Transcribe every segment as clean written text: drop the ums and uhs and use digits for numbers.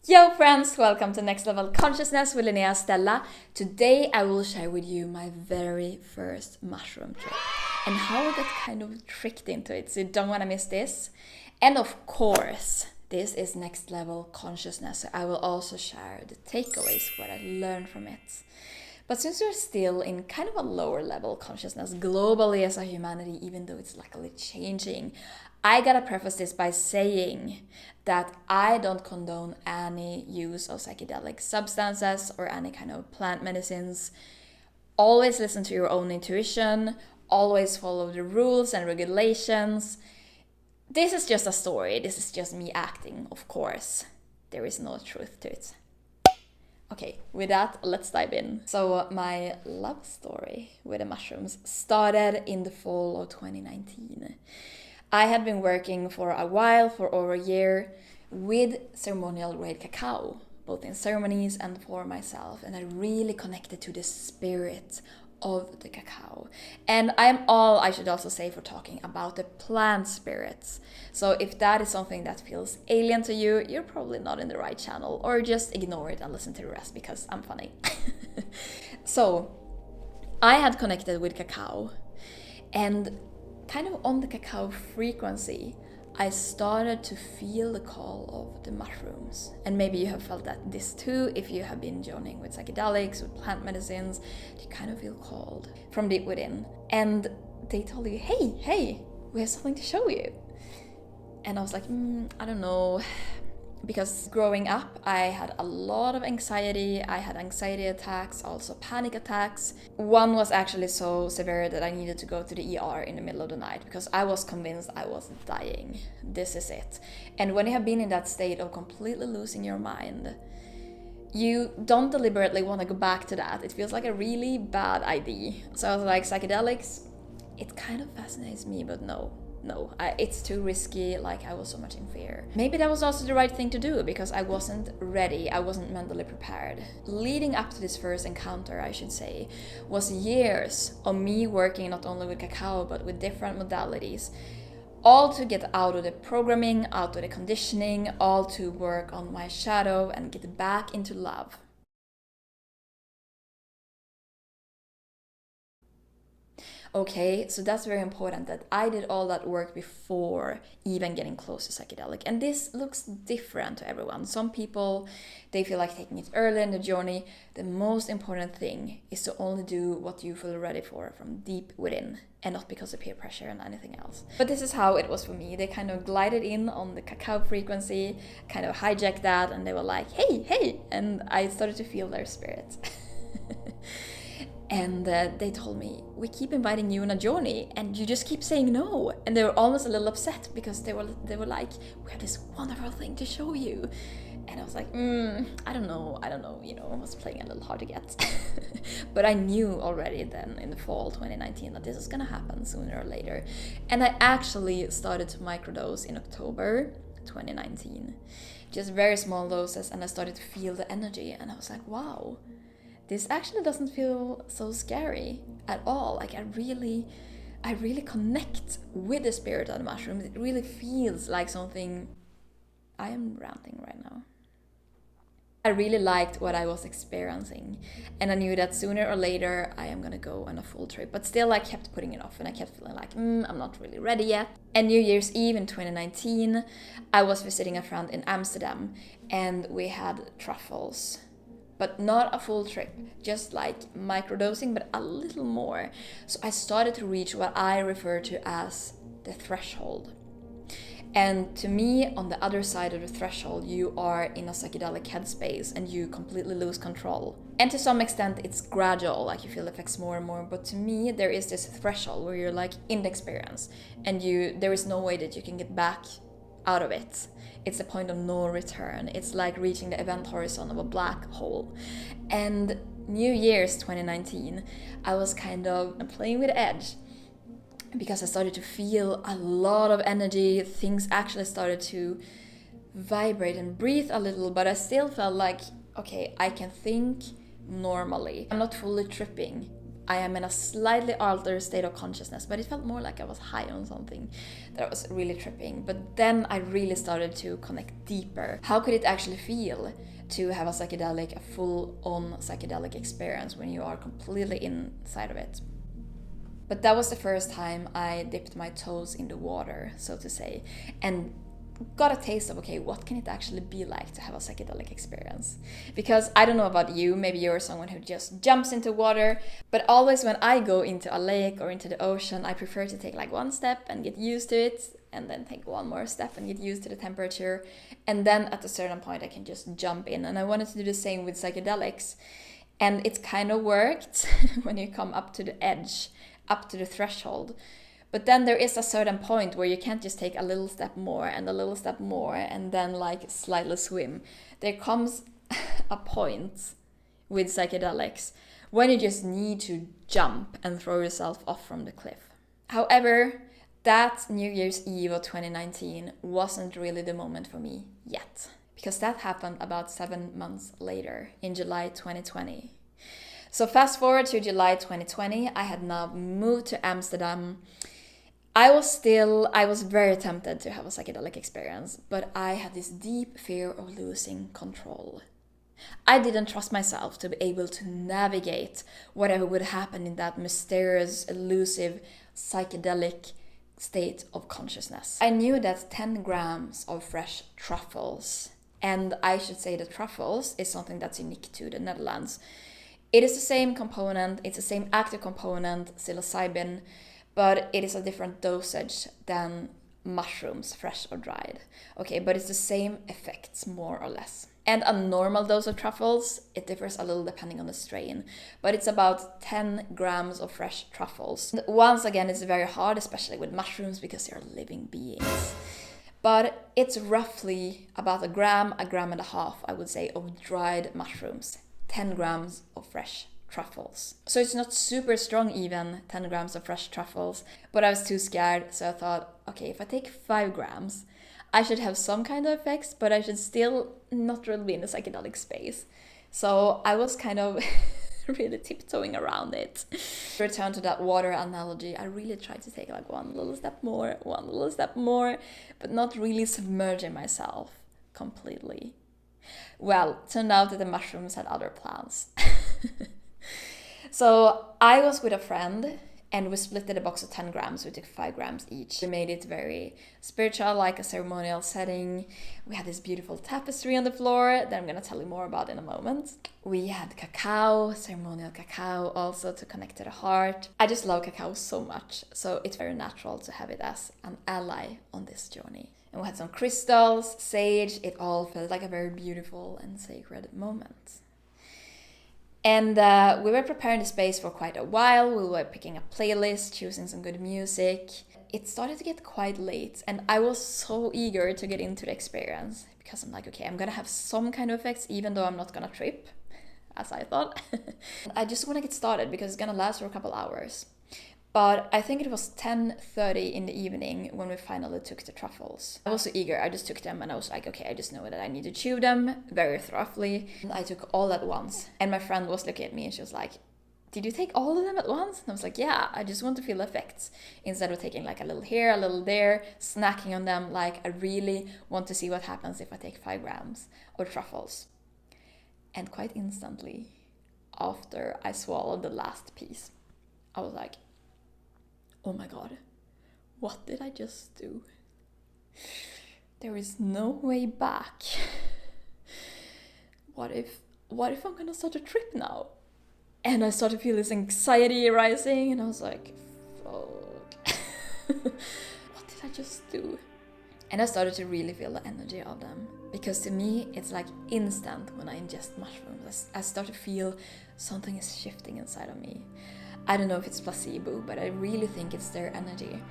Yo friends, welcome to Next Level Consciousness with Linnea Stella. Today I will share with you my very first mushroom trip and how I got kind of tricked into it, so you don't want to miss this. And of course, this is Next Level Consciousness, so I will also share the takeaways, what I learned from it. But since we're still in kind of a lower level consciousness globally as a humanity, even though it's luckily changing, I gotta preface this by saying that I don't condone any use of psychedelic substances or any kind of plant medicines. Always listen to your own intuition, always follow the rules and regulations. This is just a story, this is just me acting, of course. There is no truth to it. Okay, with that, let's dive in. So my love story with the mushrooms started in the fall of 2019. I had been working for a while, for over a year, with ceremonial grade cacao, both in ceremonies and for myself, and I really connected to the spirit of the cacao. And I'm all, I should also say, for talking about the plant spirits. So if that is something that feels alien to you, you're probably not in the right channel, or just ignore it and listen to the rest because I'm funny. So I had connected with cacao, and kind of on the cacao frequency, I started to feel the call of the mushrooms. And maybe you have felt this too, if you have been journeying with psychedelics, with plant medicines, you kind of feel called from deep within. And they told you, hey, we have something to show you. And I was like, I don't know. Because growing up, I had a lot of anxiety. I had anxiety attacks, also panic attacks. One was actually so severe that I needed to go to the ER in the middle of the night because I was convinced I was dying. This is it. And when you have been in that state of completely losing your mind, you don't deliberately want to go back to that. It feels like a really bad idea. So I was like, psychedelics, it kind of fascinates me, but no, it's too risky, like I was so much in fear. Maybe that was also the right thing to do because I wasn't ready, I wasn't mentally prepared. Leading up to this first encounter, I should say, was years of me working not only with cacao but with different modalities, all to get out of the programming, out of the conditioning, all to work on my shadow and get back into love. Okay, so that's very important that I did all that work before even getting close to psychedelic. And this looks different to everyone. Some people, they feel like taking it early in the journey. The most important thing is to only do what you feel ready for from deep within and not because of peer pressure and anything else. But this is how it was for me. They kind of glided in on the cacao frequency, kind of hijacked that, and they were like, hey, and I started to feel their spirit. And they told me, we keep inviting you on a journey and you just keep saying no. And they were almost a little upset because they were like, we have this wonderful thing to show you. And I was like, I don't know, I was playing a little hard to get. But I knew already then in the fall 2019 that this was gonna happen sooner or later. And I actually started to microdose in October 2019. Just very small doses, and I started to feel the energy and I was like, wow. This actually doesn't feel so scary at all. Like I really connect with the spirit of the mushrooms. It really feels like something. I am ranting right now. I really liked what I was experiencing, and I knew that sooner or later I am gonna go on a full trip. But still, I kept putting it off, and I kept feeling like, I'm not really ready yet. And New Year's Eve in 2019, I was visiting a friend in Amsterdam, and we had truffles. But not a full trip, just like microdosing, but a little more. So I started to reach what I refer to as the threshold. And to me, on the other side of the threshold, you are in a psychedelic headspace and you completely lose control. And to some extent, it's gradual, like you feel effects more and more. But to me, there is this threshold where you're like in the experience and there is no way that you can get back out of it. It's a point of no return. It's like reaching the event horizon of a black hole. And New Year's 2019, I was kind of playing with the edge because I started to feel a lot of energy. Things actually started to vibrate and breathe a little, but I still felt like, okay, I can think normally. I'm not fully tripping, I am in a slightly altered state of consciousness, but it felt more like I was high on something that was really tripping. But then I really started to connect deeper. How could it actually feel to have a psychedelic, a full-on psychedelic experience when you are completely inside of it? But that was the first time I dipped my toes in the water, so to say, and got a taste of, okay, what can it actually be like to have a psychedelic experience? Because I don't know about you, maybe you're someone who just jumps into water, but always when I go into a lake or into the ocean, I prefer to take like one step and get used to it, and then take one more step and get used to the temperature, and then at a certain point I can just jump in. And I wanted to do the same with psychedelics, and it kind of worked when you come up to the edge, up to the threshold. But then there is a certain point where you can't just take a little step more and a little step more and then like slightly swim. There comes a point with psychedelics when you just need to jump and throw yourself off from the cliff. However, that New Year's Eve of 2019 wasn't really the moment for me yet, because that happened about 7 months later, in July 2020. So fast forward to July 2020, I had now moved to Amsterdam. I was very tempted to have a psychedelic experience, but I had this deep fear of losing control. I didn't trust myself to be able to navigate whatever would happen in that mysterious, elusive, psychedelic state of consciousness. I knew that 10 grams of fresh truffles, and I should say that truffles is something that's unique to the Netherlands. It is the same component, it's the same active component, psilocybin, but it is a different dosage than mushrooms, fresh or dried. Okay, but it's the same effects, more or less. And a normal dose of truffles, it differs a little depending on the strain, but it's about 10 grams of fresh truffles. Once again, it's very hard, especially with mushrooms, because they're living beings. But it's roughly about a gram and a half, I would say, of dried mushrooms. 10 grams of fresh truffles. So it's not super strong even, 10 grams of fresh truffles, but I was too scared, so I thought, okay, if I take 5 grams, I should have some kind of effects, but I should still not really be in the psychedelic space. So I was kind of really tiptoeing around it. To return to that water analogy, I really tried to take like one little step more, but not really submerging myself completely. Well, turned out that the mushrooms had other plans. So I was with a friend and we split a box of 10 grams. We took 5 grams each. We made it very spiritual, like a ceremonial setting. We had this beautiful tapestry on the floor that I'm going to tell you more about in a moment. We had cacao, ceremonial cacao, also to connect to the heart. I just love cacao so much, so it's very natural to have it as an ally on this journey. And we had some crystals, sage. It all felt like a very beautiful and sacred moment. And we were preparing the space for quite a while. We were picking a playlist, choosing some good music. It started to get quite late, and I was so eager to get into the experience, because I'm like, okay, I'm gonna have some kind of effects, even though I'm not gonna trip, as I thought. I just want to get started because it's gonna last for a couple hours. But I think it was 10:30 in the evening when we finally took the truffles. I was so eager, I just took them and I was like, okay, I just know that I need to chew them very thoroughly. And I took all at once. And my friend was looking at me and she was like, did you take all of them at once? And I was like, yeah, I just want to feel effects. Instead of taking like a little here, a little there, snacking on them, like I really want to see what happens if I take 5 grams of truffles. And quite instantly, after I swallowed the last piece, I was like, oh my god, what did I just do? There is no way back. What if I'm gonna start a trip now? And I started to feel this anxiety rising, and I was like, fuck. What did I just do? And I started to really feel the energy of them. Because to me, it's like instant when I ingest mushrooms. I start to feel something is shifting inside of me. I don't know if it's placebo, but I really think it's their energy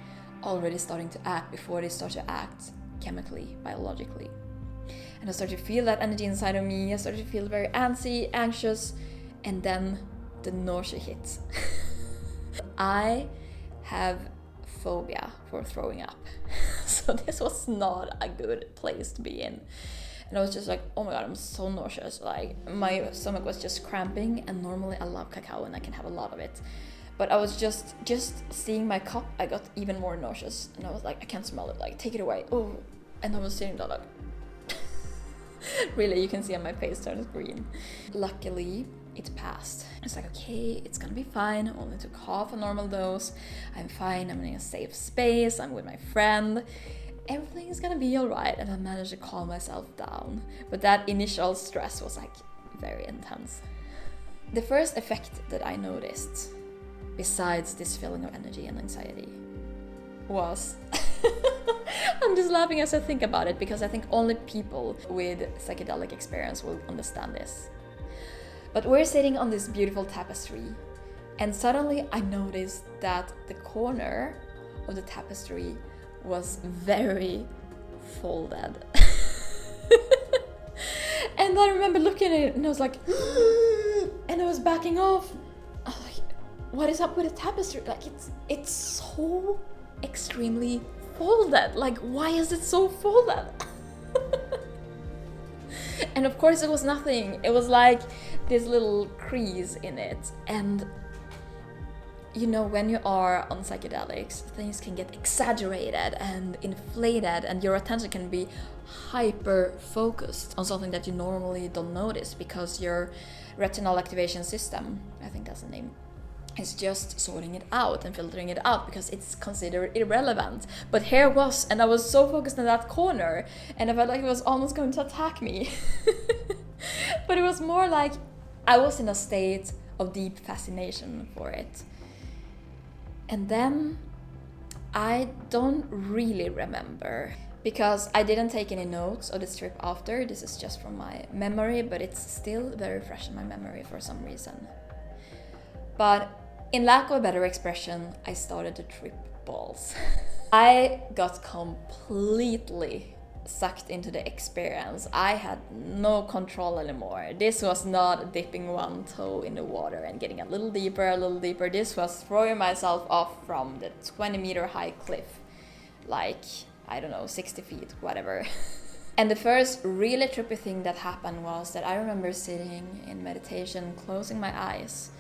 already starting to act before they start to act chemically, biologically. And I started to feel that energy inside of me. I started to feel very antsy, anxious, and then the nausea hits. I have phobia for throwing up. So this was not a good place to be in. And I was just like, oh my god, I'm so nauseous. Like, my stomach was just cramping, and normally I love cacao and I can have a lot of it. But I was just seeing my cup, I got even more nauseous. And I was like, I can't smell it, like, take it away. Oh, and I was sitting there like, really, you can see on my face turns green. Luckily, it passed. It's like, okay, it's gonna be fine. I only took half a normal dose. I'm fine, I'm in a safe space, I'm with my friend. Everything is gonna be alright. And I managed to calm myself down. But that initial stress was like very intense. The first effect that I noticed, besides this feeling of energy and anxiety, was I'm just laughing as I think about it, because I think only people with psychedelic experience will understand this. But we're sitting on this beautiful tapestry, and suddenly I noticed that the corner of the tapestry was very folded. And I remember looking at it and I was like, and I was backing off. I was like, what is up with the tapestry? Like, it's so extremely folded. Like, why is it so folded? And of course it was nothing. It was like this little crease in it. And you know, when you are on psychedelics, things can get exaggerated and inflated, and your attention can be hyper focused on something that you normally don't notice, because your retinal activation system, I think that's the name, is just sorting it out and filtering it out because it's considered irrelevant. But here it was, and I was so focused on that corner, and I felt like it was almost going to attack me. But it was more like I was in a state of deep fascination for it. And then I don't really remember, because I didn't take any notes of this trip after. This is just from my memory, but it's still very fresh in my memory for some reason. But in lack of a better expression, I started to trip balls. I got completely sucked into the experience. I had no control anymore. This was not dipping one toe in the water and getting a little deeper. This was throwing myself off from the 20-meter high cliff, like, I don't know, 60 feet, whatever. And the first really trippy thing that happened was that I remember sitting in meditation, closing my eyes,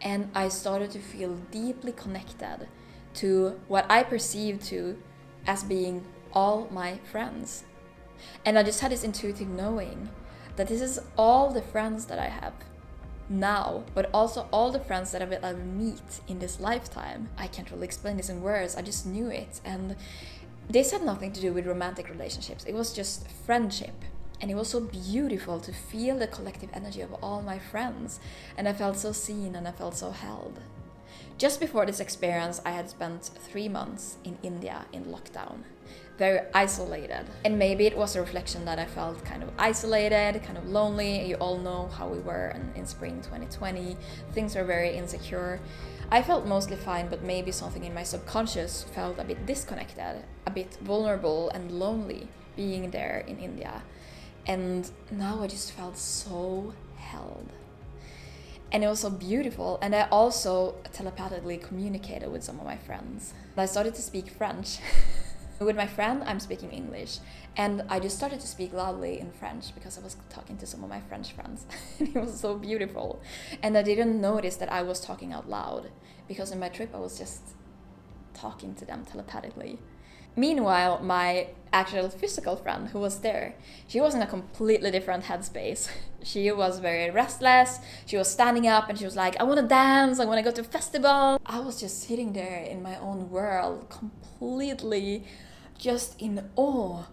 and I started to feel deeply connected to what I perceived to as being all my friends. And I just had this intuitive knowing that this is all the friends that I have now, but also all the friends that I will ever meet in this lifetime. I can't really explain this in words, I just knew it. And this had nothing to do with romantic relationships, it was just friendship. And it was so beautiful to feel the collective energy of all my friends, and I felt so seen and I felt so held. Just before this experience, I had spent 3 months in India in lockdown, very isolated. And maybe it was a reflection that I felt kind of isolated, kind of lonely. You all know how we were in spring 2020. Things were very insecure. I felt mostly fine, but maybe something in my subconscious felt a bit disconnected, a bit vulnerable and lonely being there in India. And now I just felt so held. And it was so beautiful, and I also telepathically communicated with some of my friends. I started to speak French. With my friend, I'm speaking English, and I just started to speak loudly in French because I was talking to some of my French friends. And it was so beautiful. And I didn't notice that I was talking out loud, because in my trip I was just talking to them telepathically. Meanwhile, my actual physical friend who was there, she was in a completely different headspace. She was very restless, she was standing up and she was like, I want to dance, I want to go to a festival. I was just sitting there in my own world, completely just in awe,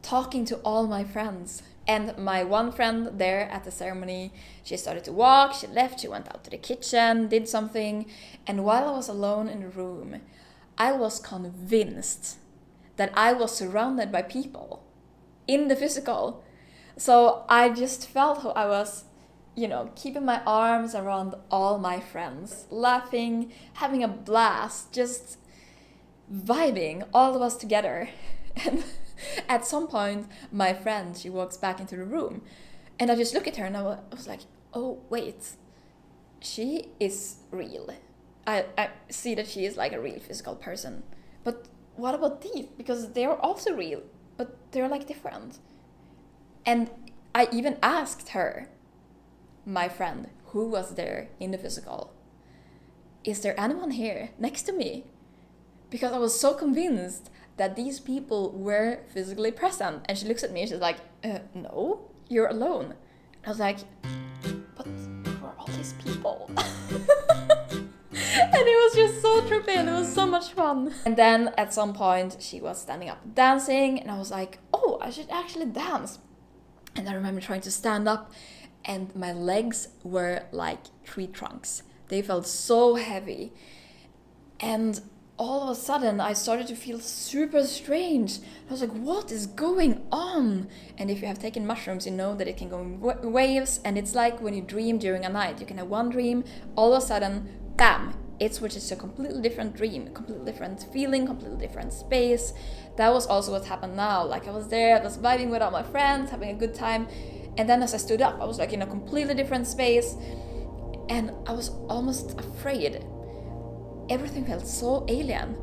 talking to all my friends. And my one friend there at the ceremony, she started to walk, she left, she went out to the kitchen, did something. And while I was alone in the room, I was convinced that I was surrounded by people in the physical. So I just felt how I was, keeping my arms around all my friends, laughing, having a blast, just vibing, all of us together. And at some point, my friend, she walks back into the room, and I just look at her and I was like, oh, wait, she is real. I see that she is like a real physical person. But what about these? Because they're also real, but they're like different. And I even asked her, my friend, who was there in the physical, is there anyone here next to me? Because I was so convinced that these people were physically present. And she looks at me and she's like, no, you're alone. And I was like, but who are all these people? And it was just so trippy and it was so much fun. And then at some point she was standing up dancing and I was like, oh, I should actually dance. And I remember trying to stand up and my legs were like tree trunks. They felt so heavy. And all of a sudden I started to feel super strange. I was like, what is going on? And if you have taken mushrooms, you know that it can go in waves. And it's like when you dream during a night. You can have one dream, all of a sudden, bam, it switches to a completely different dream, completely different feeling, completely different space. That was also what happened now. Like I was there, I was vibing with all my friends, having a good time. And then as I stood up, I was like in a completely different space. And I was almost afraid. Everything felt so alien.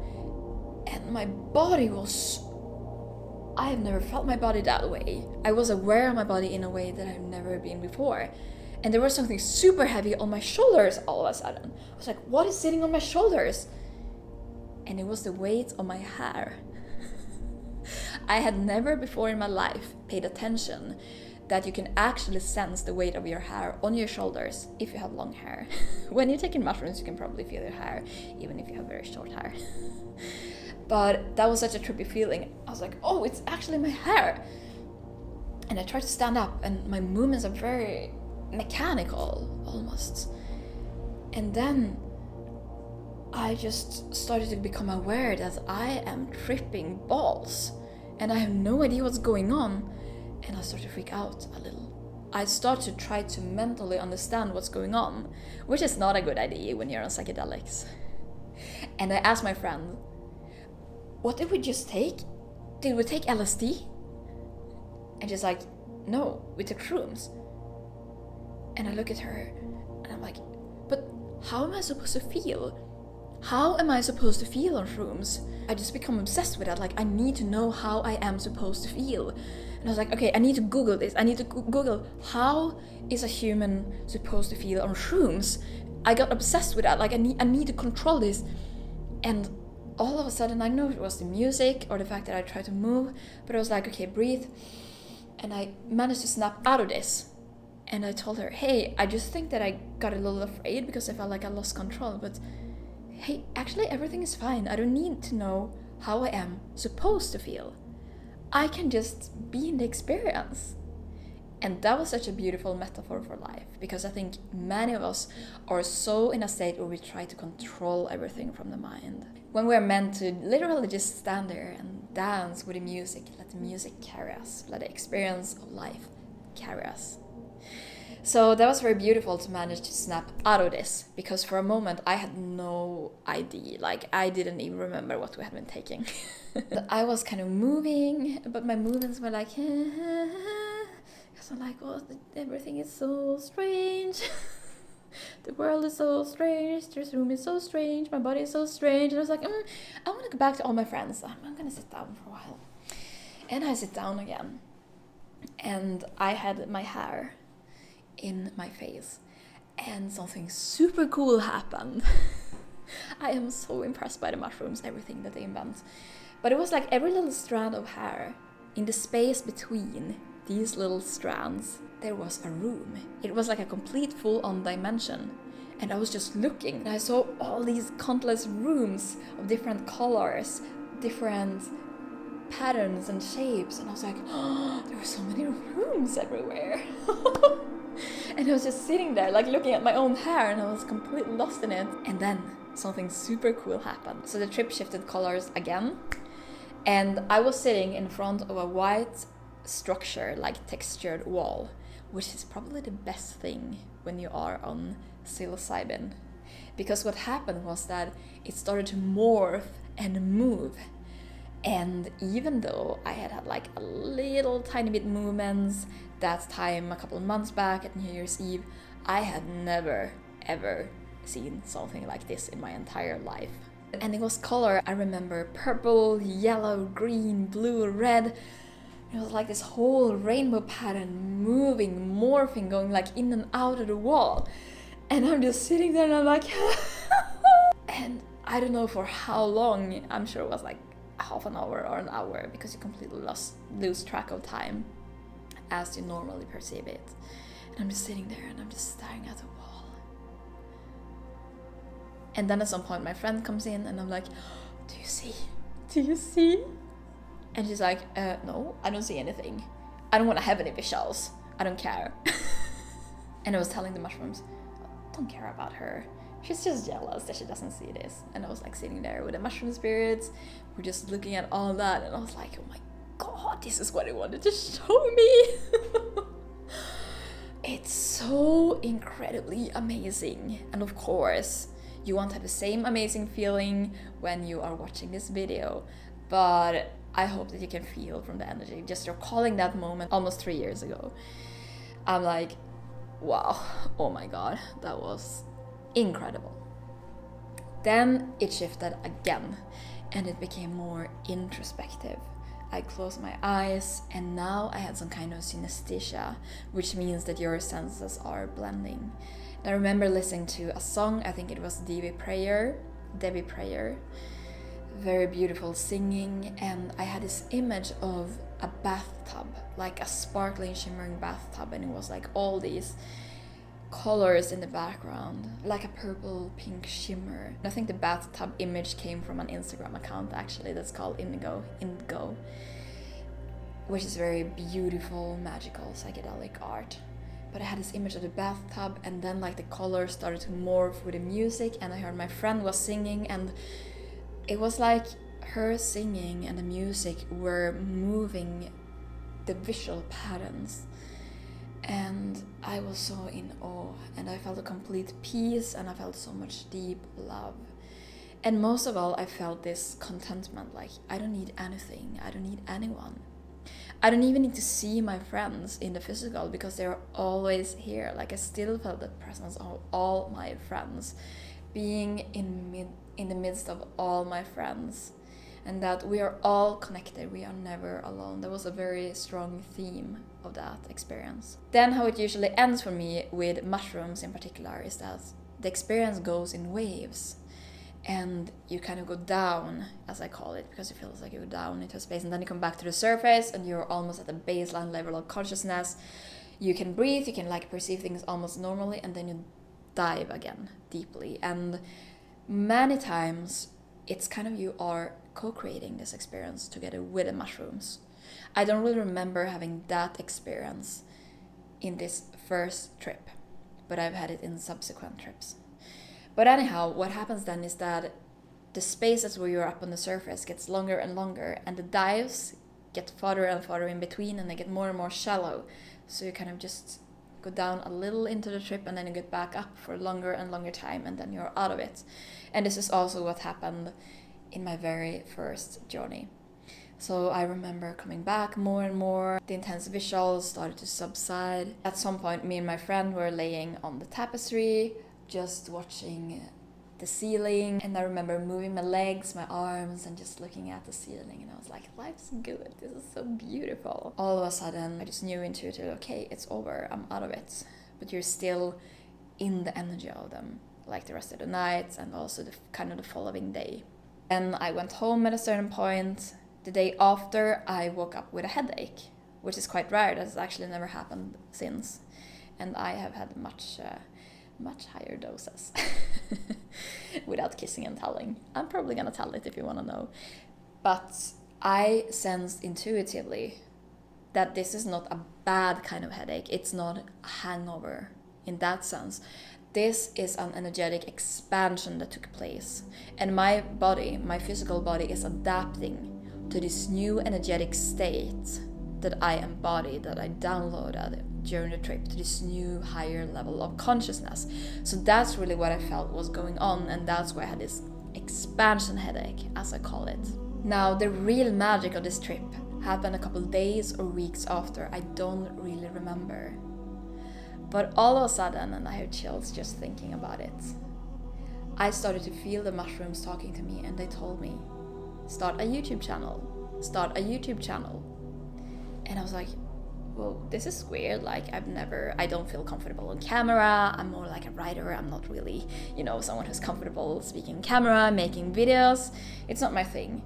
And my body was... I have never felt my body that way. I was aware of my body in a way that I've never been before. And there was something super heavy on my shoulders all of a sudden. I was like, what is sitting on my shoulders? And it was the weight of my hair. I had never before in my life paid attention that you can actually sense the weight of your hair on your shoulders if you have long hair. When you're taking mushrooms, you can probably feel your hair, even if you have very short hair. But that was such a trippy feeling. I was like, oh, it's actually my hair. And I tried to stand up, and my movements are very mechanical, almost. And then I just started to become aware that I am tripping balls, and I have no idea what's going on. And I start to freak out a little. I start to try to mentally understand what's going on, which is not a good idea when you're on psychedelics. And I asked my friend, what did we just take? Did we take LSD? And she's like, no, we took shrooms. And I look at her and I'm like, but how am I supposed to feel? How am I supposed to feel on shrooms? I just become obsessed with that. Like, I need to know how I am supposed to feel. And I was like, okay, I need to Google this. I need to Google how is a human supposed to feel on shrooms. I got obsessed with that. Like, I need to control this. And all of a sudden, I know it was the music or the fact that I tried to move, but I was like, okay, breathe. And I managed to snap out of this. And I told her, hey, I just think that I got a little afraid because I felt like I lost control. But hey, actually everything is fine. I don't need to know how I am supposed to feel. I can just be in the experience. And that was such a beautiful metaphor for life, because I think many of us are so in a state where we try to control everything from the mind, when we're meant to literally just stand there and dance with the music, let the music carry us, let the experience of life carry us. So that was very beautiful to manage to snap out of this, because for a moment I had no idea, like I didn't even remember what we had been taking. I was kind of moving, but my movements were like, because I'm like, oh, everything is so strange. The world is so strange, this room is so strange, my body is so strange. And I was like, I want to go back to all my friends. I'm going to sit down for a while. And I sit down again. And I had my hair in my face. And something super cool happened. I am so impressed by the mushrooms, everything that they invent. But it was like every little strand of hair, in the space between these little strands, there was a room. It was like a complete full-on dimension. And I was just looking, and I saw all these countless rooms of different colors, different patterns and shapes. And I was like, oh, there were so many rooms everywhere. And I was just sitting there, like looking at my own hair, and I was completely lost in it. And then something super cool happened. So the trip shifted colors again. And I was sitting in front of a white structure, like textured wall, which is probably the best thing when you are on psilocybin, because what happened was that it started to morph and move. And even though I had like a little tiny bit movements that time a couple of months back at New Year's Eve, I had never ever seen something like this in my entire life. And it was color, I remember, purple, yellow, green, blue, red. It was like this whole rainbow pattern moving, morphing, going like in and out of the wall. And I'm just sitting there and I'm like, and I don't know for how long. I'm sure it was like half an hour or an hour, because you completely lose track of time as you normally perceive it. And I'm just sitting there and I'm just staring at the wall. And then at some point my friend comes in and I'm like, do you see? Do you see? And she's like, no, I don't see anything. I don't want to have any visuals. I don't care. And I was telling the mushrooms, don't care about her. She's just jealous that she doesn't see this. And I was like sitting there with the mushroom spirits. We're just looking at all that. And I was like, oh my God, this is what I wanted to show me. It's so incredibly amazing. And of course, you won't have the same amazing feeling when you are watching this video. But I hope that you can feel from the energy. Just recalling that moment almost 3 years ago. I'm like, wow, oh my God, that was incredible. Then it shifted again and it became more introspective. I closed my eyes and now I had some kind of synesthesia, which means that your senses are blending. And I remember listening to a song, I think it was Debbie Prayer, very beautiful singing, and I had this image of a bathtub, like a sparkling, shimmering bathtub, and it was like all these colors in the background, like a purple pink shimmer. I think the bathtub image came from an Instagram account actually that's called Indigo, which is very beautiful, magical, psychedelic art. But I had this image of the bathtub, and then like the colors started to morph with the music, and I heard my friend was singing, and it was like her singing and the music were moving the visual patterns. And I was so in awe, and I felt a complete peace, and I felt so much deep love. And most of all, I felt this contentment, like I don't need anything, I don't need anyone. I don't even need to see my friends in the physical, because they're always here. Like I still felt the presence of all my friends, being in the midst of all my friends, and that we are all connected, we are never alone. That was a very strong theme of that experience. Then how it usually ends for me with mushrooms in particular is that the experience goes in waves, and you kind of go down, as I call it, because it feels like you go down into space, and then you come back to the surface and you're almost at the baseline level of consciousness. You can breathe, you can like perceive things almost normally, and then you dive again deeply. And many times it's kind of you are co-creating this experience together with the mushrooms. I don't really remember having that experience in this first trip, but I've had it in subsequent trips. But anyhow, what happens then is that the spaces where you're up on the surface gets longer and longer, and the dives get farther and farther in between, and they get more and more shallow. So you kind of just go down a little into the trip, and then you get back up for longer and longer time, and then you're out of it. And this is also what happened in my very first journey. So I remember coming back more and more. The intense visuals started to subside. At some point, me and my friend were laying on the tapestry, just watching the ceiling. And I remember moving my legs, my arms, and just looking at the ceiling. And I was like, life's good. This is so beautiful. All of a sudden, I just knew intuitively, okay, it's over. I'm out of it. But you're still in the energy of them, like the rest of the night and also the kind of the following day. Then I went home at a certain point. The day after, I woke up with a headache, which is quite rare. That's actually never happened since. And I have had much higher doses without kissing and telling. I'm probably gonna tell it if you want to know. But I sensed intuitively that this is not a bad kind of headache. It's not a hangover in that sense. This is an energetic expansion that took place. And my body, my physical body, is adapting to this new energetic state that I embodied, that I downloaded during the trip, to this new higher level of consciousness. So that's really what I felt was going on, and that's why I had this expansion headache, as I call it. Now, the real magic of this trip happened a couple days or weeks after. I don't really remember. But all of a sudden, and I have chills just thinking about it, I started to feel the mushrooms talking to me, and they told me, start a YouTube channel. And I was like, well, this is weird. Like, I don't feel comfortable on camera. I'm more like a writer. I'm not really, someone who's comfortable speaking on camera, making videos. It's not my thing.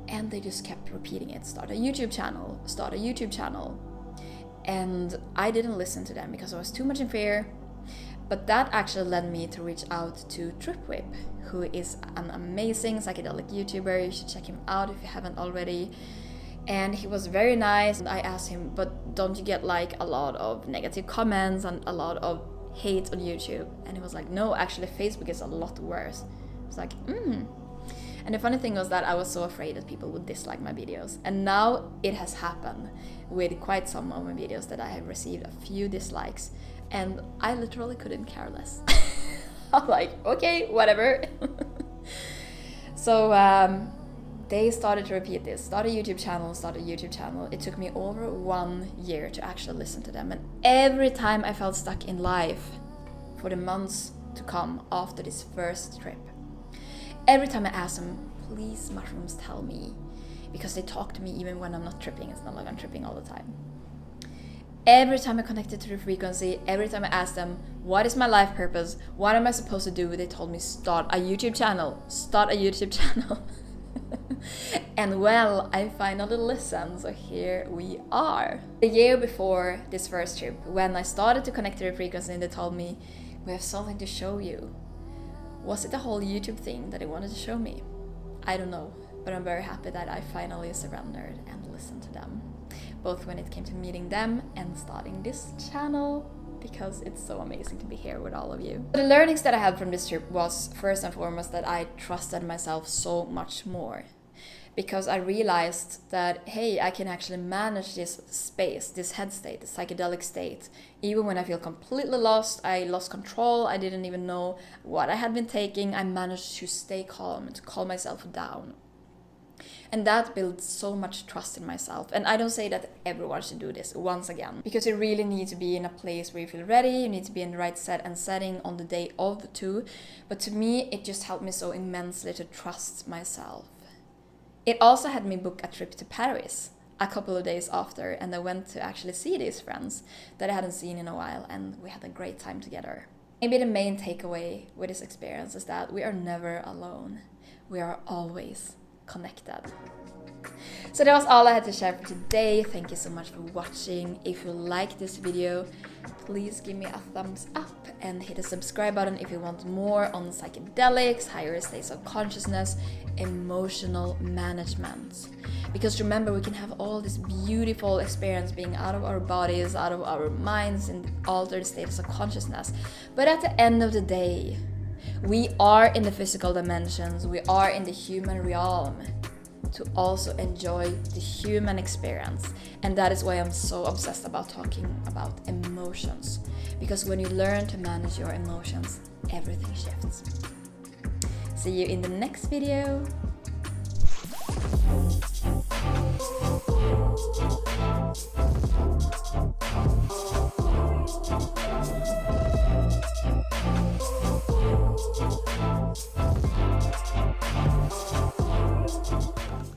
And they just kept repeating it. Start a YouTube channel, start a YouTube channel. And I didn't listen to them because I was too much in fear. But that actually led me to reach out to Tripwhip, who is an amazing psychedelic YouTuber. You should check him out if you haven't already. And he was very nice. I asked him, but don't you get like a lot of negative comments and a lot of hate on YouTube? And he was like, no, actually Facebook is a lot worse. I was like, And the funny thing was that I was so afraid that people would dislike my videos. And now it has happened with quite some of my videos that I have received a few dislikes. And I literally couldn't care less. I'm like, okay, whatever. So they started to repeat this. Start a YouTube channel. It took me over 1 year to actually listen to them. And every time I felt stuck in life for the months to come after this first trip, every time I asked them, please mushrooms tell me, because they talk to me even when I'm not tripping. It's not like I'm tripping all the time. Every time I connected to the frequency, every time I asked them, what is my life purpose? What am I supposed to do? They told me, start a YouTube channel. And well, I finally listened, so here we are. The year before this first trip, when I started to connect to the frequency, they told me, we have something to show you. Was it the whole YouTube thing that they wanted to show me? I don't know, but I'm very happy that I finally surrendered and listened to them. Both when it came to meeting them and starting this channel, because it's so amazing to be here with all of you. The learnings that I had from this trip was first and foremost that I trusted myself so much more. Because I realized that, hey, I can actually manage this space, this head state, the psychedelic state. Even when I feel completely lost, I lost control, I didn't even know what I had been taking, I managed to stay calm and to calm myself down. And that builds so much trust in myself. And I don't say that everyone should do this once again, because you really need to be in a place where you feel ready, you need to be in the right set and setting on the day of too. But to me, it just helped me so immensely to trust myself. It also had me book a trip to Paris a couple of days after, and I went to actually see these friends that I hadn't seen in a while, and we had a great time together. Maybe the main takeaway with this experience is that we are never alone. We are always connected. So that was all I had to share for today. Thank you so much for watching. If you like this video, please give me a thumbs up and hit the subscribe button if you want more on psychedelics, higher states of consciousness, emotional management. Because remember, we can have all this beautiful experience being out of our bodies, out of our minds, in altered states of consciousness. But at the end of the day, we are in the physical dimensions, we are in the human realm to also enjoy the human experience. And that is why I'm so obsessed about talking about emotions. Because when you learn to manage your emotions, everything shifts. See you in the next video.